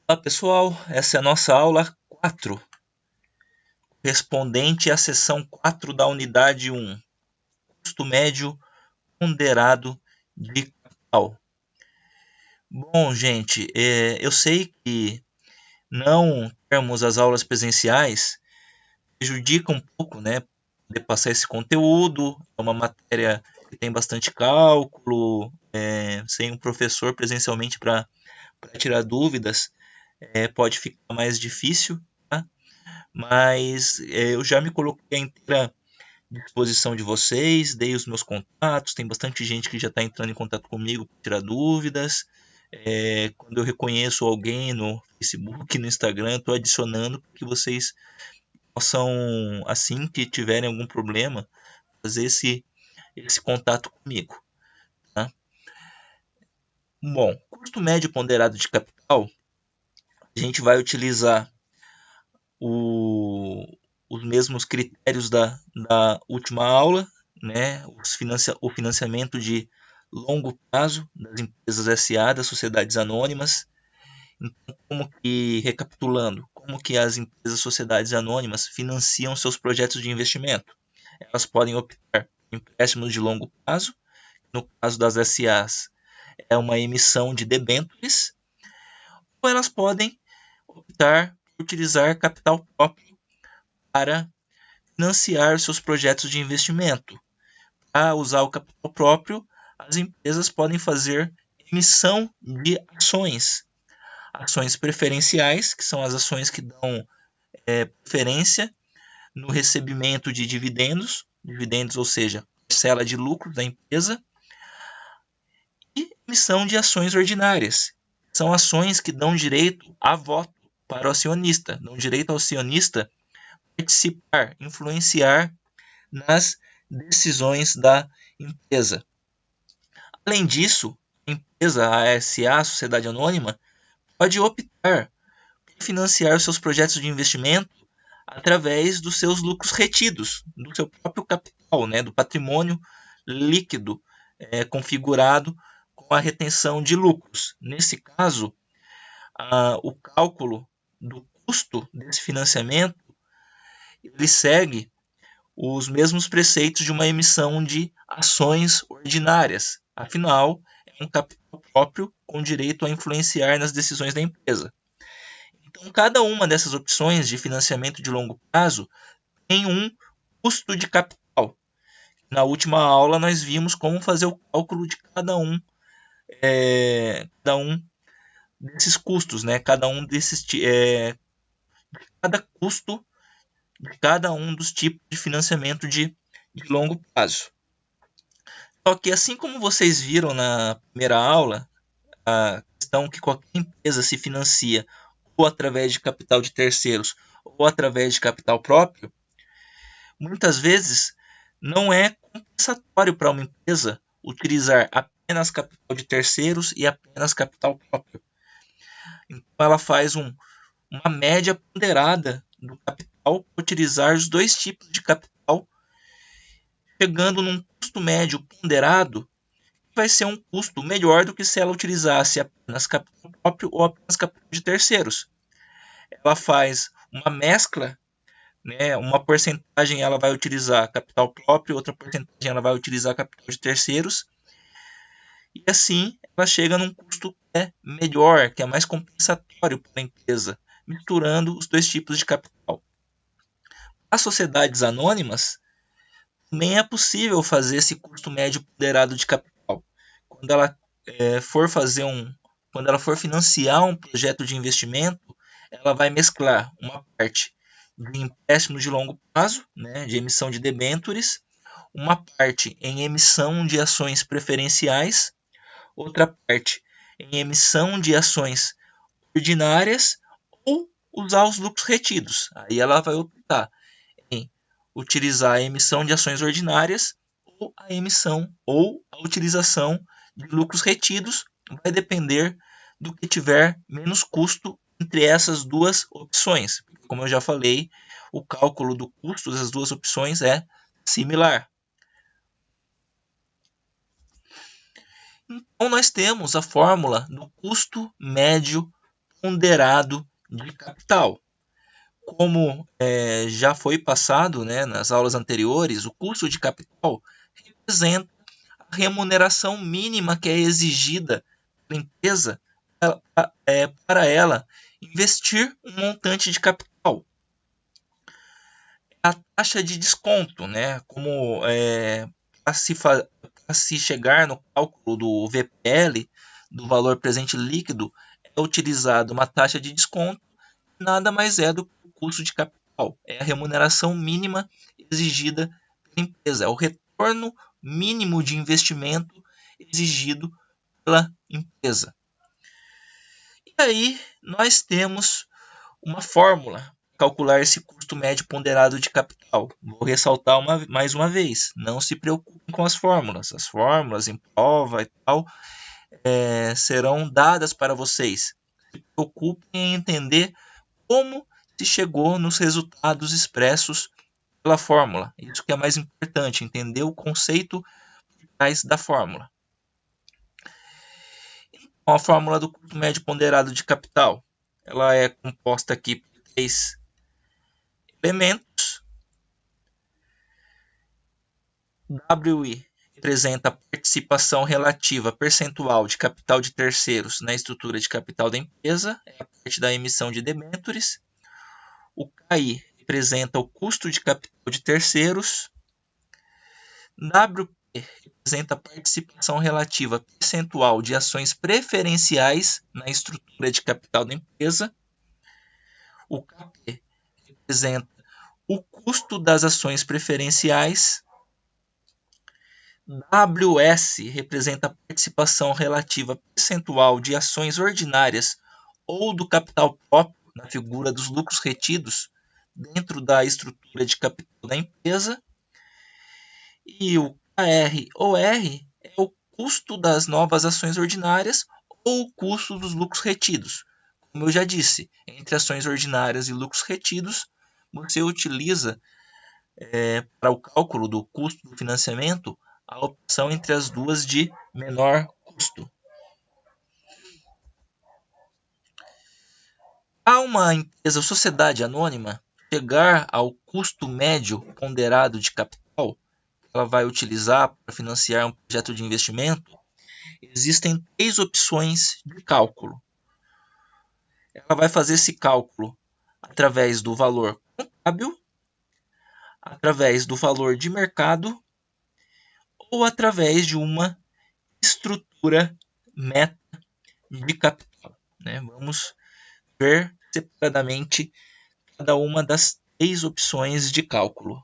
Olá pessoal, essa é a nossa aula 4, correspondente à seção 4 da unidade 1, custo médio ponderado de capital. Bom, gente, eu sei que não termos as aulas presenciais prejudica um pouco, né, de passar esse conteúdo, é uma matéria que tem bastante cálculo, sem um professor presencialmente para tirar dúvidas, pode ficar mais difícil, tá? Mas eu já me coloquei à inteira disposição de vocês, dei os meus contatos, tem bastante gente que já está entrando em contato comigo para tirar dúvidas. Quando eu reconheço alguém no Facebook, no Instagram, estou adicionando para que vocês possam, assim que tiverem algum problema, fazer esse contato comigo. Tá? Bom, custo médio ponderado de capital, a gente vai utilizar o, os mesmos critérios da última aula, né? O financiamento de longo prazo das empresas SA, das sociedades anônimas. Então, recapitulando, como que as empresas sociedades anônimas financiam seus projetos de investimento? Elas podem optar por empréstimos de longo prazo, no caso das SAs é uma emissão de debêntures, ou elas podem optar por utilizar capital próprio para financiar seus projetos de investimento. Para usar o capital próprio, as empresas podem fazer emissão de ações. Ações preferenciais, que são as ações que dão preferência no recebimento de dividendos, ou seja, parcela de lucro da empresa, e emissão de ações ordinárias. São ações que dão direito a voto para o acionista, dão direito ao acionista participar, influenciar nas decisões da empresa. Além disso, a empresa, a SA, a Sociedade Anônima, pode optar por financiar seus projetos de investimento através dos seus lucros retidos, do seu próprio capital, né, do patrimônio líquido configurado com a retenção de lucros. Nesse caso, o cálculo do custo desse financiamento ele segue os mesmos preceitos de uma emissão de ações ordinárias. Afinal, é um capital próprio com direito a influenciar nas decisões da empresa. Então, cada uma dessas opções de financiamento de longo prazo tem um custo de capital. Na última aula, nós vimos como fazer o cálculo de cada um desses custos, né? Cada custo de cada um dos tipos de financiamento de longo prazo. Só que assim como vocês viram na primeira aula, a questão que qualquer empresa se financia ou através de capital de terceiros ou através de capital próprio, muitas vezes não é compensatório para uma empresa utilizar apenas capital de terceiros e apenas capital próprio. Então ela faz uma média ponderada do capital para utilizar os dois tipos de capital, chegando num custo médio ponderado vai ser um custo melhor do que se ela utilizasse apenas capital próprio ou apenas capital de terceiros. Ela faz uma mescla, né? Uma porcentagem ela vai utilizar capital próprio, outra porcentagem ela vai utilizar capital de terceiros, e assim ela chega num custo que é melhor, que é mais compensatório para a empresa, misturando os dois tipos de capital. As sociedades anônimas também é possível fazer esse custo médio ponderado de capital. Quando ela for fazer quando ela for financiar um projeto de investimento, ela vai mesclar uma parte de empréstimo de longo prazo, né, de emissão de debêntures, uma parte em emissão de ações preferenciais, outra parte em emissão de ações ordinárias ou usar os lucros retidos. Aí ela vai optar em utilizar a emissão de ações ordinárias ou a emissão ou a utilização de lucros retidos, vai depender do que tiver menos custo entre essas duas opções. Como eu já falei, o cálculo do custo das duas opções é similar. Então nós temos a fórmula do custo médio ponderado de capital. Como já foi passado, né, nas aulas anteriores, o custo de capital representa a remuneração mínima que é exigida pela empresa para ela investir um montante de capital. A taxa de desconto, né, como para se chegar no cálculo do VPL, do valor presente líquido, é utilizada uma taxa de desconto, nada mais é do que o custo de capital. É a remuneração mínima exigida pela empresa, é o retorno mínimo de investimento exigido pela empresa. E aí nós temos uma fórmula para calcular esse custo médio ponderado de capital. Vou ressaltar mais uma vez, não se preocupem com as fórmulas. As fórmulas em prova e tal serão dadas para vocês. Se preocupem em entender como se chegou nos resultados expressos pela fórmula. Isso que é mais importante, entender o conceito por trás da fórmula. Então, a fórmula do custo médio ponderado de capital, ela é composta aqui por 3 elementos. WI representa a participação relativa percentual de capital de terceiros na estrutura de capital da empresa, é a parte da emissão de debêntures. O KI representa o custo de capital de terceiros. WP representa a participação relativa percentual de ações preferenciais na estrutura de capital da empresa. O KP representa o custo das ações preferenciais. WS representa a participação relativa percentual de ações ordinárias ou do capital próprio na figura dos lucros retidos dentro da estrutura de capital da empresa. E o KR ou R é o custo das novas ações ordinárias ou o custo dos lucros retidos. Como eu já disse, entre ações ordinárias e lucros retidos, você utiliza para o cálculo do custo do financiamento a opção entre as duas de menor custo. A uma empresa sociedade anônima chegar ao custo médio ponderado de capital que ela vai utilizar para financiar um projeto de investimento, existem 3 opções de cálculo. Ela vai fazer esse cálculo através do valor contábil, através do valor de mercado ou através de uma estrutura meta de capital. Vamos ver separadamente cada uma das 3 opções de cálculo.